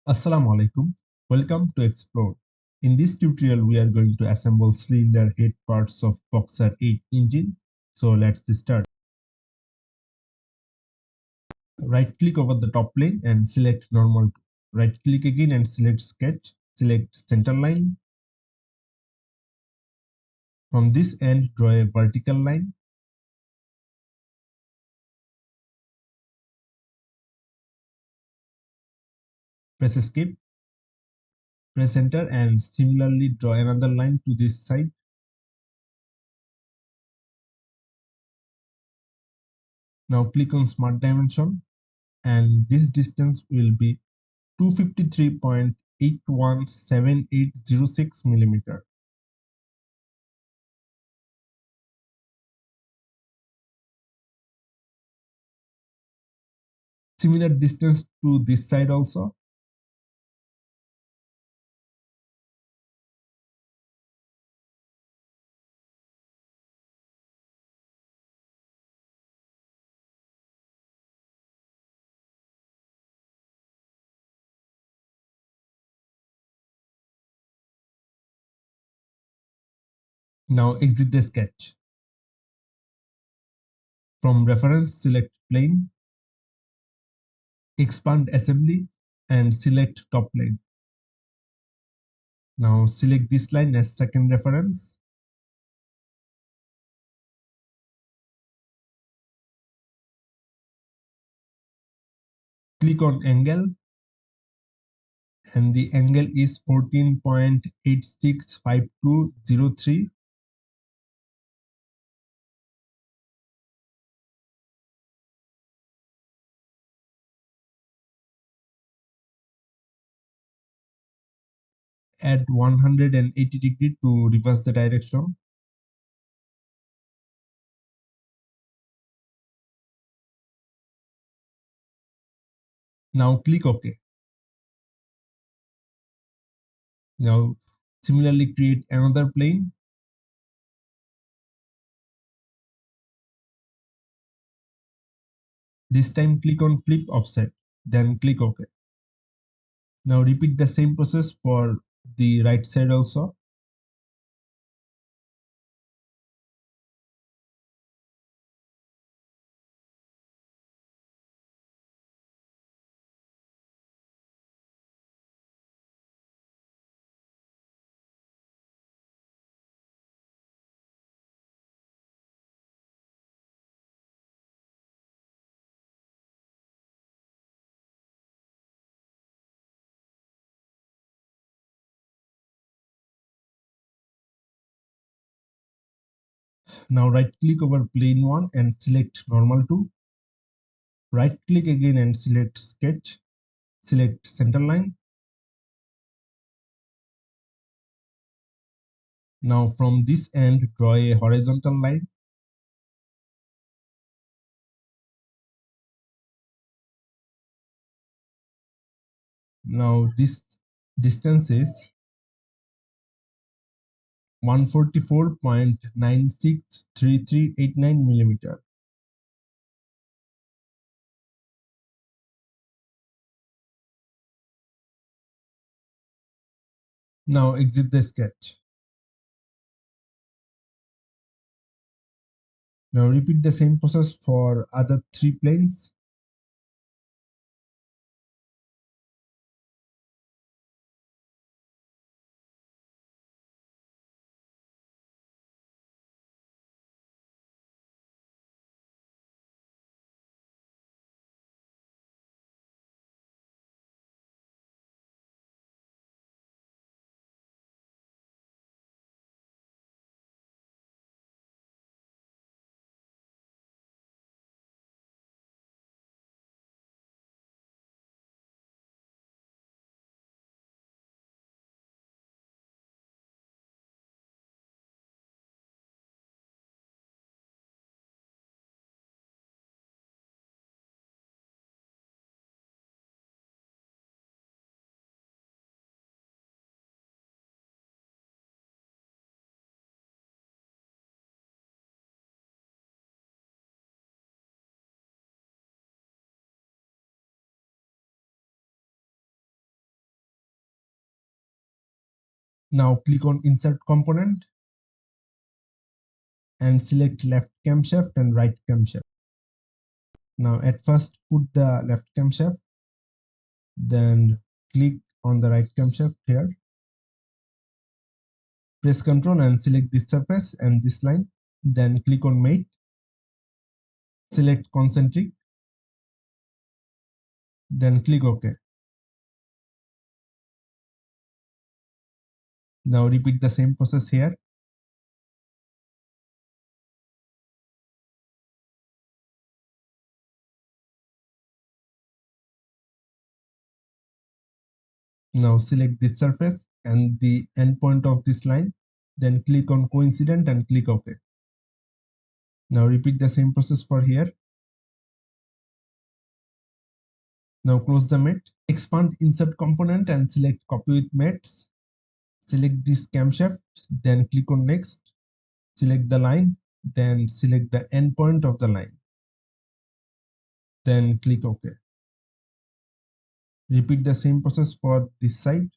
Assalamu alaikum. Welcome to Explore. In this tutorial, we are going to assemble cylinder head parts of Boxer 8 engine. So let's start. Right click over the top plane and select normal. Right click again and select sketch. Select center line. From this end, draw a vertical line. Press escape. Press enter and similarly draw another line to this side. Now click on smart dimension and this distance will be 253.817806 millimeter. Similar distance to this side also. Now exit the sketch. From reference, select plane, expand assembly, and select top plane. Now select this line as second reference. Click on angle, and the angle is 14.865203. Add 180 degree to reverse the direction. Now click OK. Now similarly create another plane. This time click on flip offset, then click OK. Now repeat the same process for the right side also. Now right click over plane 1 and select normal to. Right click again and select sketch. Select center line. Now from this end, draw a horizontal line. Now this distance is 144.963389 millimeter. Now exit the sketch. Now repeat the same process for other three planes. Now click on insert component and select left camshaft and right camshaft. Now at first put the left camshaft, then click on the right camshaft here. Press Ctrl and select this surface and this line. Then click on mate. Select concentric. Then click OK. Now repeat the same process here. Now select this surface and the endpoint of this line. Then click on coincident and click OK. Now repeat the same process for here. Now close the mate. Expand insert component and select copy with mates. Select this camshaft, then click on next. Select the line, then select the endpoint of the line. Then click OK. Repeat the same process for this side.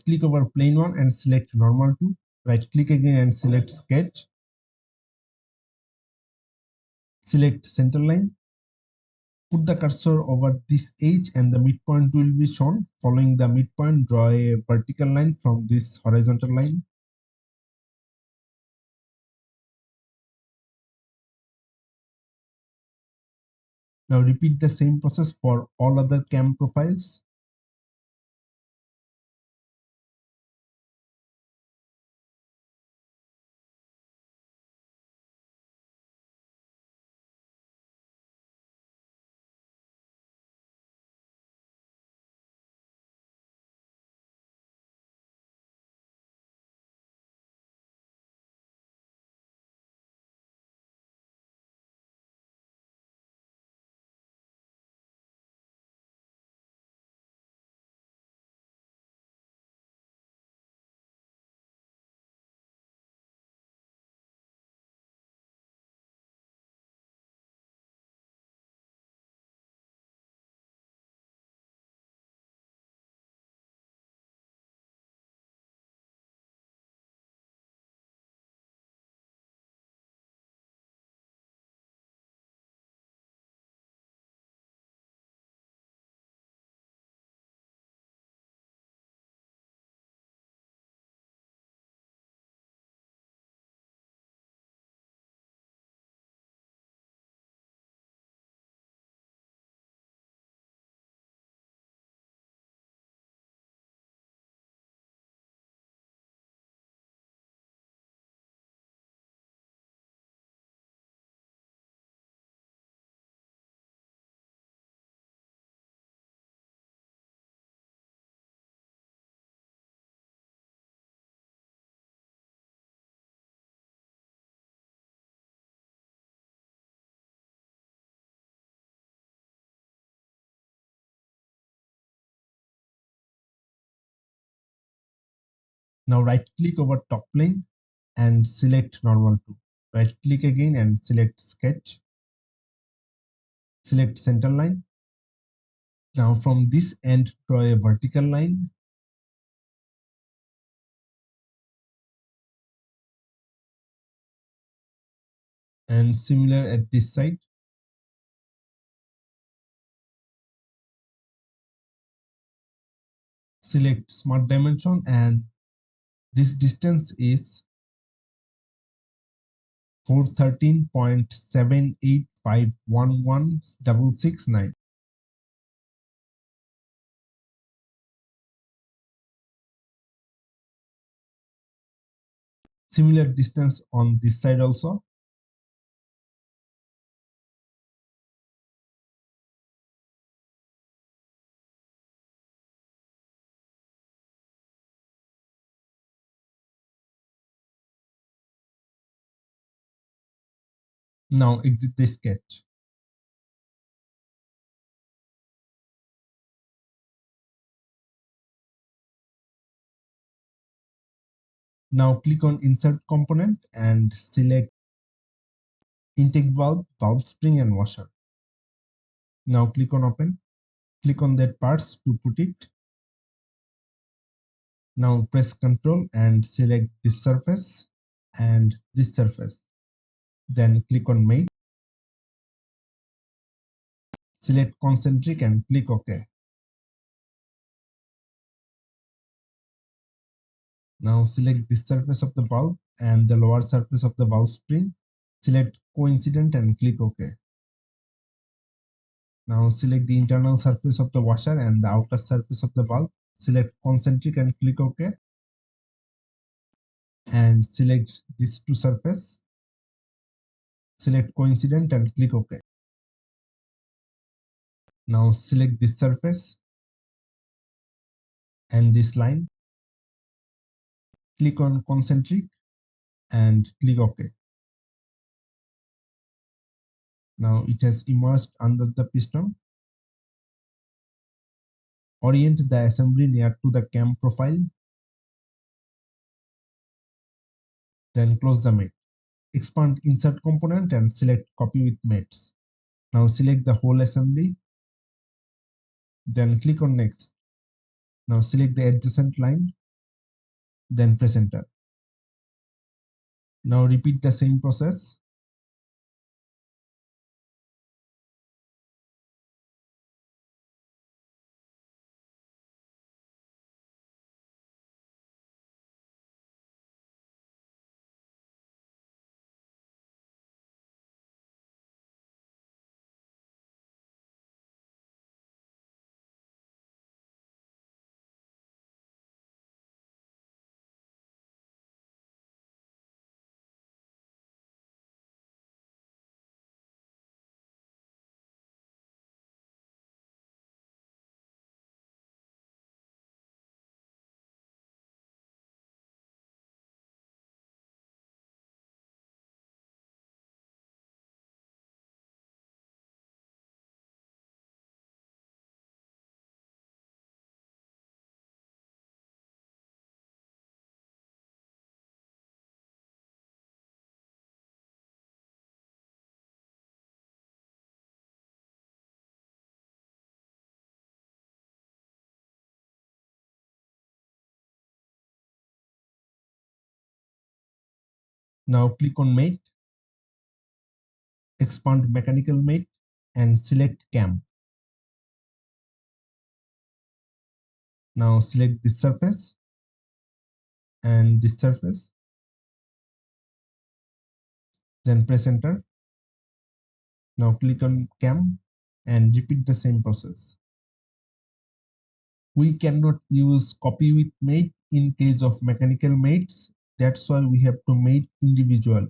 Click over plane 1 and select normal 2. Right click again and select sketch. Select center line. Put the cursor over this edge and the midpoint will be shown. Following the midpoint, draw a vertical line from this horizontal line. Now repeat the same process for all other cam profiles. Now right click over top plane and select normal 2. Right click again and select sketch. Select center line. Now from this end, draw a vertical line. And similar at this side. Select smart dimension and this distance is 413.78511669. Similar distance on this side also. Now exit the sketch. Now click on insert component and select intake valve, valve spring and washer. Now click on open. Click on that parts to put it. Now press Ctrl and select this surface and this surface. Then click on mate. Select concentric and click OK. Now select this surface of the valve and the lower surface of the valve spring. Select coincident and click OK. Now select the internal surface of the washer and the outer surface of the valve. Select concentric and click OK. And select these two surface. Select coincident and click OK. Now select this surface and this line. Click on concentric and click OK. Now it has immersed under the piston. Orient the assembly near to the cam profile. Then close the mate. Expand insert component and select copy with mates. Now select the whole assembly. Then click on next. Now select the adjacent line. Then press enter. Now repeat the same process. Now click on mate. Expand mechanical mate and select cam. Now select this surface and this surface. Then press enter. Now click on cam and repeat the same process. We cannot use copy with mate in case of mechanical mates. That's why we have to mate individually.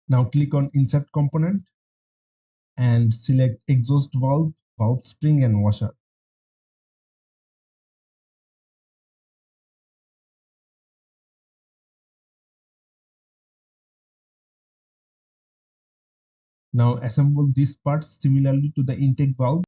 Now click on insert component and select exhaust valve, valve spring and washer. Now assemble these parts similarly to the intake valve.